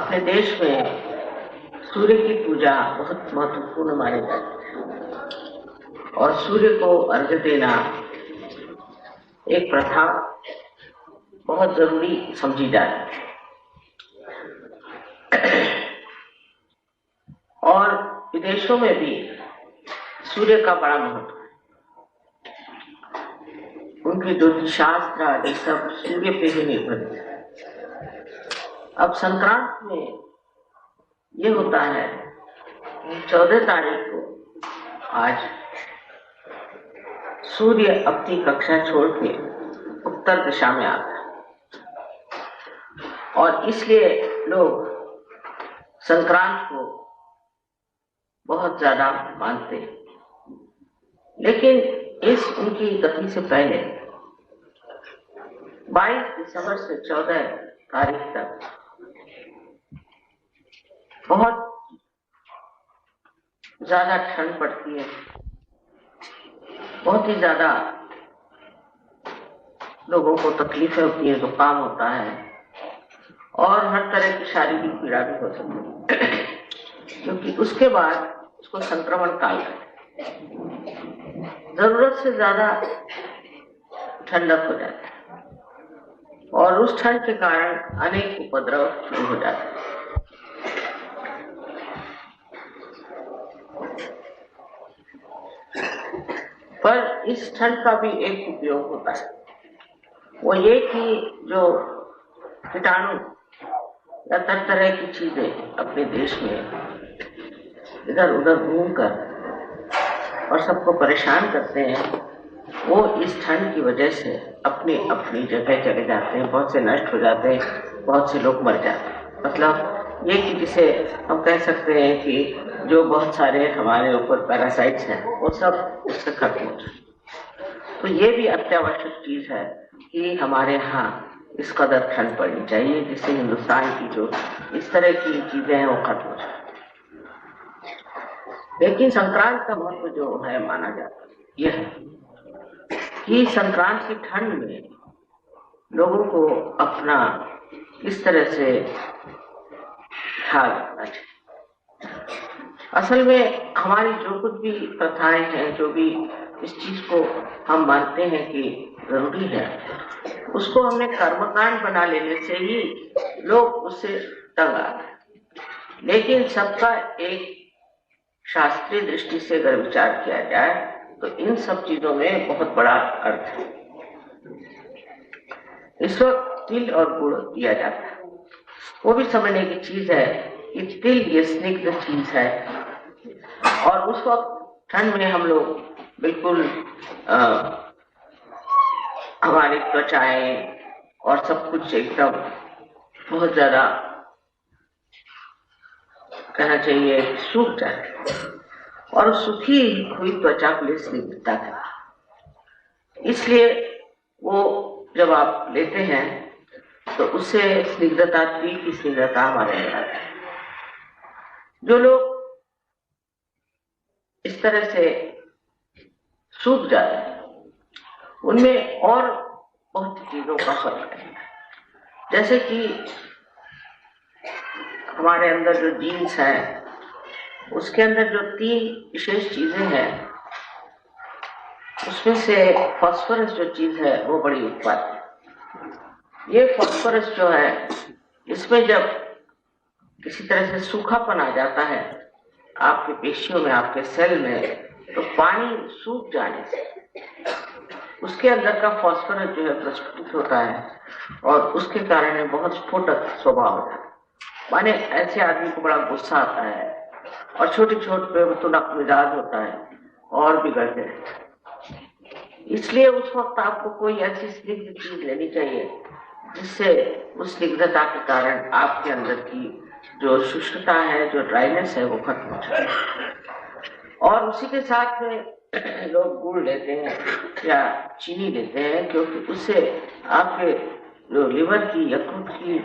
अपने देश में सूर्य की पूजा बहुत महत्वपूर्ण मानी जाती है और सूर्य को अर्घ्य देना एक प्रथा बहुत जरूरी समझी जाती है। और विदेशों में भी सूर्य का बड़ा महत्व है। उनके ज्योतिष शास्त्र आदि सब सूर्य पे ही निर्भर है। अब संक्रांत में ये होता है 14 तारीख को आज सूर्य अपनी कक्षा छोड़ के उत्तर दिशा में आता है और इसलिए लोग संक्रांत को बहुत ज्यादा मानते हैं। लेकिन इस उनकी गति से पहले 22 दिसंबर से 14 तारीख तक बहुत ज्यादा ठंड पड़ती है, बहुत ही ज्यादा लोगों को तकलीफें होती है, जुकाम होता है और हर तरह की शारीरिक पीड़ा भी हो सकती है, क्योंकि उसके बाद उसको संक्रमण काल है। जरूरत से ज्यादा ठंडक हो जाती है और उस ठंड के कारण अनेक उपद्रव शुरू हो जाते हैं। पर इस ठंड का भी एक उपयोग होता है, वो ये कि जो कीटाणु या तरह की चीजें अपने देश में इधर उधर घूमकर और सबको परेशान करते हैं, वो इस ठंड की वजह से अपनी अपनी जगह चले जाते हैं, बहुत से नष्ट हो जाते हैं, बहुत से लोग मर जाते हैं। मतलब ये कि जिसे हम कह सकते हैं कि जो बहुत सारे हमारे ऊपर पैरासाइट्स हैं वो सब उससे खत्म हो जाए। तो ये भी अत्यावश्यक चीज है कि हमारे यहाँ इस कदर ठंड पड़नी चाहिए जिससे हिंदुस्तान की जो इस तरह की चीजें हैं वो खत्म हो जाए। लेकिन संक्रांत का महत्व जो है माना जाता है यह है कि संक्रांत की ठंड में लोगों को अपना किस तरह से ख्याल रखना चाहिए। असल में हमारी जो कुछ भी प्रथाएं हैं, जो भी इस चीज को हम मानते हैं कि जरूरी है, उसको हमने कर्मकांड बना लेने से ही लोग उससे तंग आते हैं। लेकिन सबका एक शास्त्रीय दृष्टि से अगर विचार किया जाए तो इन सब चीजों में बहुत बड़ा अर्थ है। इस वक्त तिल और गुड़ दिया जाता है, वो भी समझने की चीज है कि तिल ये स्निग्ध चीज है और उस वक्त ठंड में हम लोग बिल्कुल हमारी त्वचाएं और सब कुछ एकदम बहुत ज्यादा कहना चाहिए सूख जाए और सूखी हुई त्वचा के लिए स्निग्धता है। इसलिए वो जब आप लेते हैं तो उससे स्निग्धता, तिल की स्निग्धता हमारे अंदर आती है। जो लोग इस तरह से सूख जाते हैं उनमें और बहुत चीजों का फर्क है। जैसे कि हमारे अंदर जो जीन्स है उसके अंदर जो 3 विशेष चीजें हैं, उसमें से फास्फोरस जो चीज है वो बड़ी उत्पाद है। ये फास्फोरस जो है इसमें जब किसी तरह से सूखापन आ जाता है आपके पेशियों में, आपके सेल में, तो पानी सूख जाने से उसके अंदर का फास्फोरस जो है प्रस्फुटित होता है और उसके कारण बहुत स्फोटक स्वभाव होता है। माने ऐसे आदमी को बड़ा गुस्सा आता है और छोटे छोटे पे तुनक मिजाज होता है और बिगड़ते रहते हैं। इसलिए उस वक्त आपको कोई ऐसी स्निग्ध चीज लेनी चाहिए जिससे उस स्निग्धता के कारण आपके अंदर की जो शुष्कता है, जो ड्राइनेस है, वो खत्म हो जाए। और उसी के साथ में लोग गुड़ लेते हैं या चीनी लेते हैं, क्योंकि उससे आपके जो लिवर की, यकृत की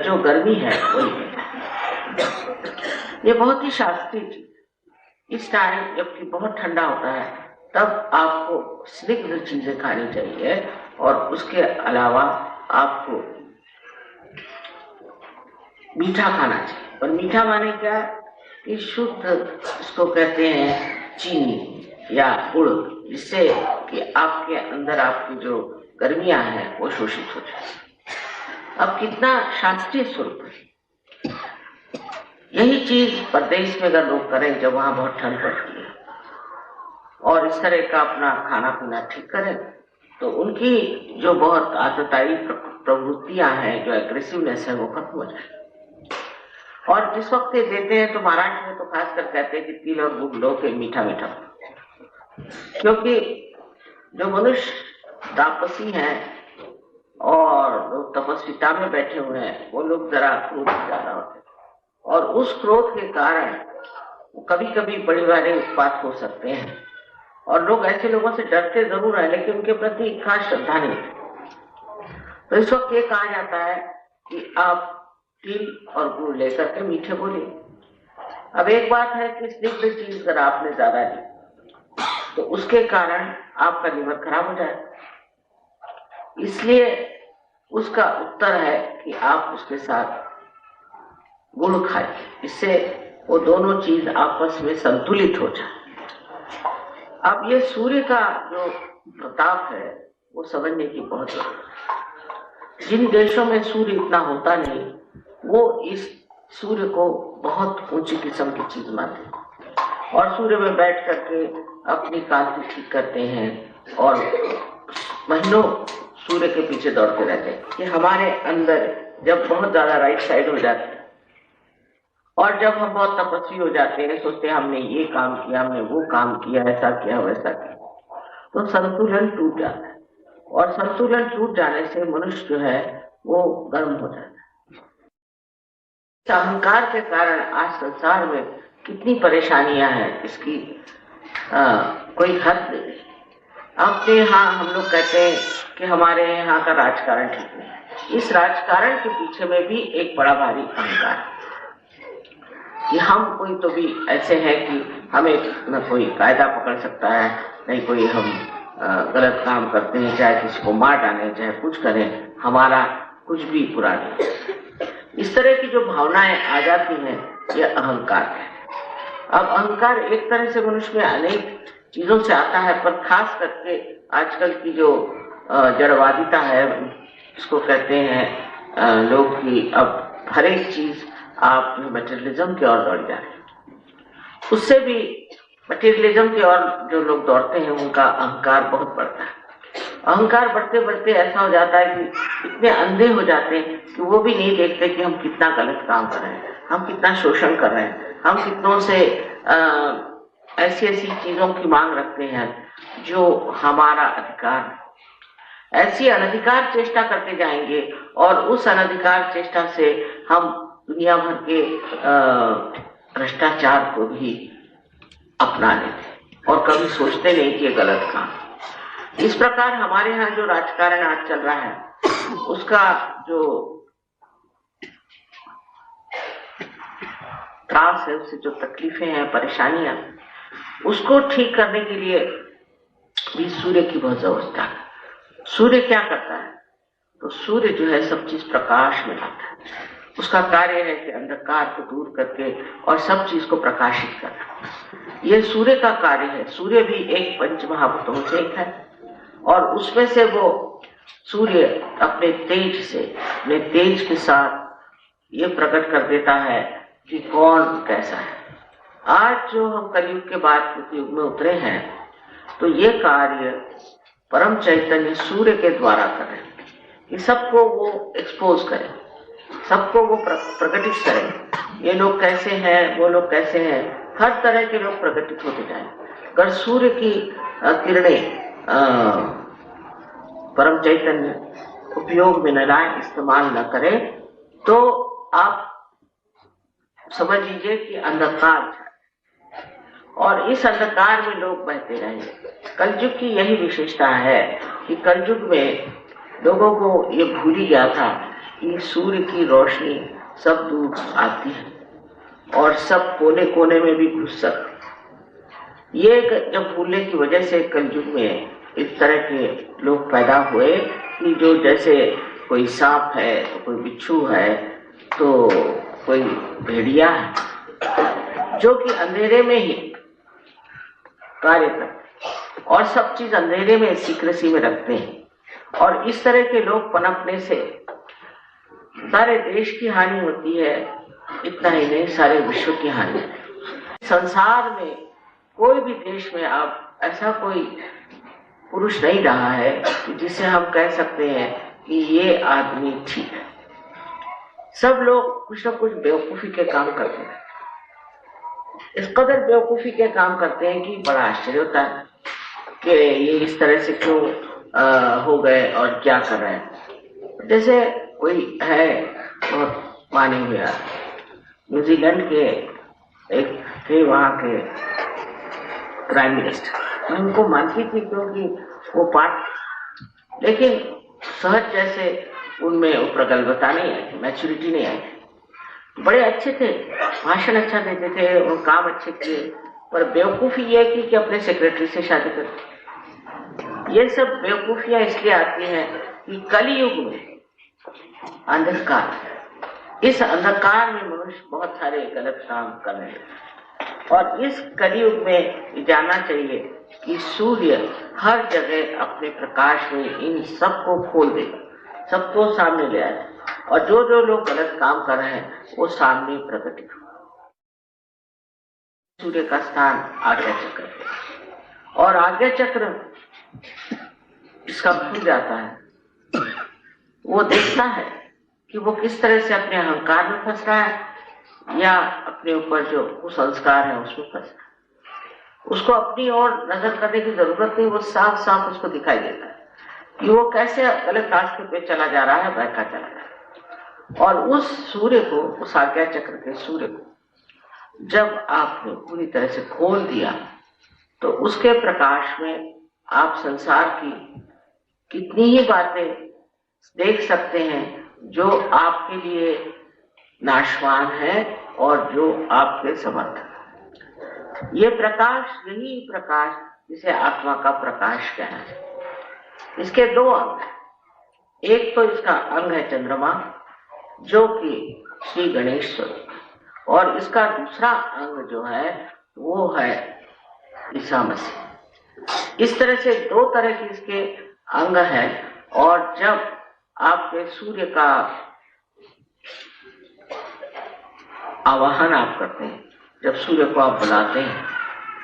जो गर्मी है वही ये बहुत ही शास्त्रीय चीज। इस टाइम जबकि बहुत ठंडा होता है तब आपको स्निग्ध चीजें खानी चाहिए और उसके अलावा आपको मीठा खाना चाहिए। और मीठा माने क्या कि शुद्ध, इसको कहते हैं चीनी या गुड़, जिससे कि आपके अंदर आपकी जो गर्मियां हैं वो शोषित हो जाए। अब कितना शास्त्रीय स्वरूप है। यही चीज प्रदेश में अगर लोग करें जब वहां बहुत ठंड पड़ती है और इस तरह का अपना खाना पीना ठीक करें, तो उनकी जो बहुत आतताई प्रवृत्तियां हैं, जो एग्रेसिवनेस है, वो खत्म हो जाए। और जिस वक्त ये देते हैं तो महाराष्ट्र में तो खासकर कहते हैं कि तिल और गुड़ लो के मीठा मीठा, क्योंकि जो मनुष्य तापसी हैं और लोग तपस्विता में बैठे हुए हैं, वो लोग जरा क्रोध ज्यादा होते हैं और उस क्रोध के कारण कभी कभी बड़े बड़े उत्पात हो सकते हैं और लोग ऐसे लोगों से डरते जरूर है, लेकिन उनके प्रति खास श्रद्धा नहीं। तो इस वक्त ये कहा जाता है कि आप तिल और गुड़ लेकर के मीठे बोलिए। अब एक बात है कि स्निग्ध चीज अगर आपने ज्यादा ली तो उसके कारण आपका लीवर खराब हो जाए, इसलिए उसका उत्तर है कि आप उसके साथ गुड़ खाएं, इससे वो दोनों चीज आपस में संतुलित हो जाए। अब ये सूर्य का जो प्रताप है वो समझने की बहुत जरूरत है। जिन देशों में सूर्य इतना होता नहीं, वो इस सूर्य को बहुत ऊंची किस्म की चीज मानते हैं और सूर्य में बैठ करके अपनी कांति ठीक करते हैं और महीनों सूर्य के पीछे दौड़ते रहते हैं। कि हमारे अंदर जब बहुत ज्यादा राइट साइड हो जाती है और जब हम बहुत तपस्वी हो जाते हैं, सोचते हैं हमने ये काम किया, हमने वो काम किया, ऐसा किया वैसा किया, तो संतुलन टूट जाता है और संतुलन टूट जाने से मनुष्य जो है वो गर्म हो जाता है। अहंकार के कारण आज संसार में कितनी परेशानियां हैं, इसकी कोई हद नहीं। अपने यहाँ हम लोग कहते हैं कि हमारे यहाँ का राजकारण ठीक नहीं। इस राजकारण के पीछे में भी एक बड़ा भारी अहंकार है कि हम कोई तो भी ऐसे हैं कि हमें न कोई कायदा पकड़ सकता है, नहीं कोई हम गलत काम करते हैं, चाहे किसी को मार डालें, चाहे कुछ करें, हमारा कुछ भी बुरा नहीं। इस तरह की जो भावनाएं आ जाती हैं, ये अहंकार है। अब अहंकार एक तरह से मनुष्य में अनेक चीजों से आता है, पर खास करके आजकल की जो जड़वादिता है, इसको कहते हैं लोग कि अब हर एक चीज आप मटेरियलिज्म की ओर दौड़ जा रहे हैं। उससे भी मटेरियलिज्म की ओर जो लोग दौड़ते हैं उनका अहंकार बहुत बढ़ता है। अहंकार बढ़ते बढ़ते ऐसा हो जाता है कि इतने अंधे हो जाते हैं कि वो भी नहीं देखते कि हम कितना गलत काम कर रहे हैं, हम कितना शोषण कर रहे हैं, हम कितनों से ऐसी ऐसी चीजों की मांग रखते हैं जो हमारा अधिकार, ऐसी अनधिकार चेष्टा करते जाएंगे और उस अनधिकार चेष्टा से हम दुनिया भर के भ्रष्टाचार को भी अपना लेते और कभी सोचते नहीं कि ये गलत काम। इस प्रकार हमारे यहाँ जो राजकारण आज चल रहा है, उसका जो त्रास है, उससे जो तकलीफें हैं, परेशानियां, उसको ठीक करने के लिए भी सूर्य की बहुत जरूरत है। सूर्य क्या करता है? तो सूर्य जो है सब चीज प्रकाश में लाता है। उसका कार्य है कि अंधकार को दूर करके और सब चीज को प्रकाशित करना। यह सूर्य का कार्य है। सूर्य भी एक पंच महाभूतों से एक है और उसमें से वो सूर्य अपने तेज से, अपने तेज के साथ ये प्रकट कर देता है कि कौन कैसा है। आज जो हम कलयुग के बाद युग में उतरे हैं, तो ये कार्य परम चैतन्य सूर्य के द्वारा कर रहे हैं कि सबको वो एक्सपोज करें, सबको वो प्रकटित करें। ये लोग कैसे हैं, वो लोग कैसे हैं, हर तरह के लोग प्रकटित होते जाएं। अगर सूर्य की किरणें परम चैतन्य उपयोग में न लाए, इस्तेमाल न करें, तो आप समझ लीजिए कि अंधकार है और इस अंधकार में लोग बहते रहेंगे। कलयुग की यही विशेषता है कि कलयुग में लोगों को ये भूल ही गया था कि सूर्य की रोशनी सब दूर आती है और सब कोने कोने में भी घुस सकती। ये जब भूलने की वजह से कलयुग में इस तरह के लोग पैदा हुए कि जो जैसे कोई सांप है तो कोई बिच्छू है, तो कोई भेड़िया है जो कि अंधेरे में ही कार्य करते और सब चीज अंधेरे में सीक्रेसी में रखते हैं, और इस तरह के लोग पनपने से सारे देश की हानि होती है, इतना ही नहीं सारे विश्व की हानि। संसार में कोई भी देश में आप ऐसा कोई पुरुष नहीं रहा है कि जिसे हम कह सकते हैं कि ये आदमी ठीक है। सब लोग कुछ न कुछ बेवकूफी के काम करते हैं, इस कदर बेवकूफी के काम करते हैं कि बड़ा आश्चर्य होता है कि ये इस तरह से क्यों हो गए और क्या कर रहे हैं। जैसे कोई है बहुत माने हुए न्यूजीलैंड के एक थे, वहां के प्राइम मिनिस्टर, मैं उनको मानती थी क्योंकि वो पार्ट, लेकिन सहज जैसे उनमें वो प्रगल्भता नहीं आई थी, मैच्योरिटी नहीं आई थी। बड़े अच्छे थे, भाषण अच्छा देते थे और काम अच्छे किए, पर बेवकूफी ये की कि अपने सेक्रेटरी से शादी करते। ये सब बेवकूफियां इसलिए आती हैं कि कलयुग में अंधकार, इस अंधकार में मनुष्य बहुत सारे गलत काम कर रहे हैं, और इस कलयुग में जानना चाहिए कि सूर्य हर जगह अपने प्रकाश में इन सबको खोल देगा, सबको सामने ले आएगा, और जो जो लोग गलत काम कर रहे हैं वो सामने प्रकटित होगा। सूर्य का स्थान आज्ञा चक्र, और आज्ञा चक्र इसका खुल जाता है, वो देखता है कि वो किस तरह से अपने अहंकार में फंस रहा है या अपने ऊपर जो कुसंस्कार है उसमें फंस रहा है। उसको अपनी ओर नजर करने की जरूरत नहीं, वो साफ साफ उसको दिखाई देता है कि वो कैसे गलत रास्ते पे चला जा रहा है, बहका चला जा रहा है। और उस सूर्य को, उस आज्ञा चक्र के सूर्य को जब आपने पूरी तरह से खोल दिया तो उसके प्रकाश में आप संसार की कितनी ही बातें देख सकते हैं जो आपके लिए नाशवान है और जो आपके समर्थ। ये प्रकाश, यही प्रकाश जिसे आत्मा का प्रकाश कहना है। इसके दो अंग हैं, एक तो इसका अंग है चंद्रमा जो कि श्री गणेश स्वरूप, और इसका दूसरा अंग जो है वो है ईसा मसीह। इस तरह से दो तरह के इसके अंग हैं, और जब आपके सूर्य का आवाहन आप करते हैं, जब सूर्य को आप बुलाते हैं,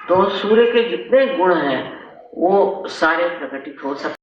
तो सूर्य के जितने गुण हैं वो सारे प्रकटित हो सकते हैं।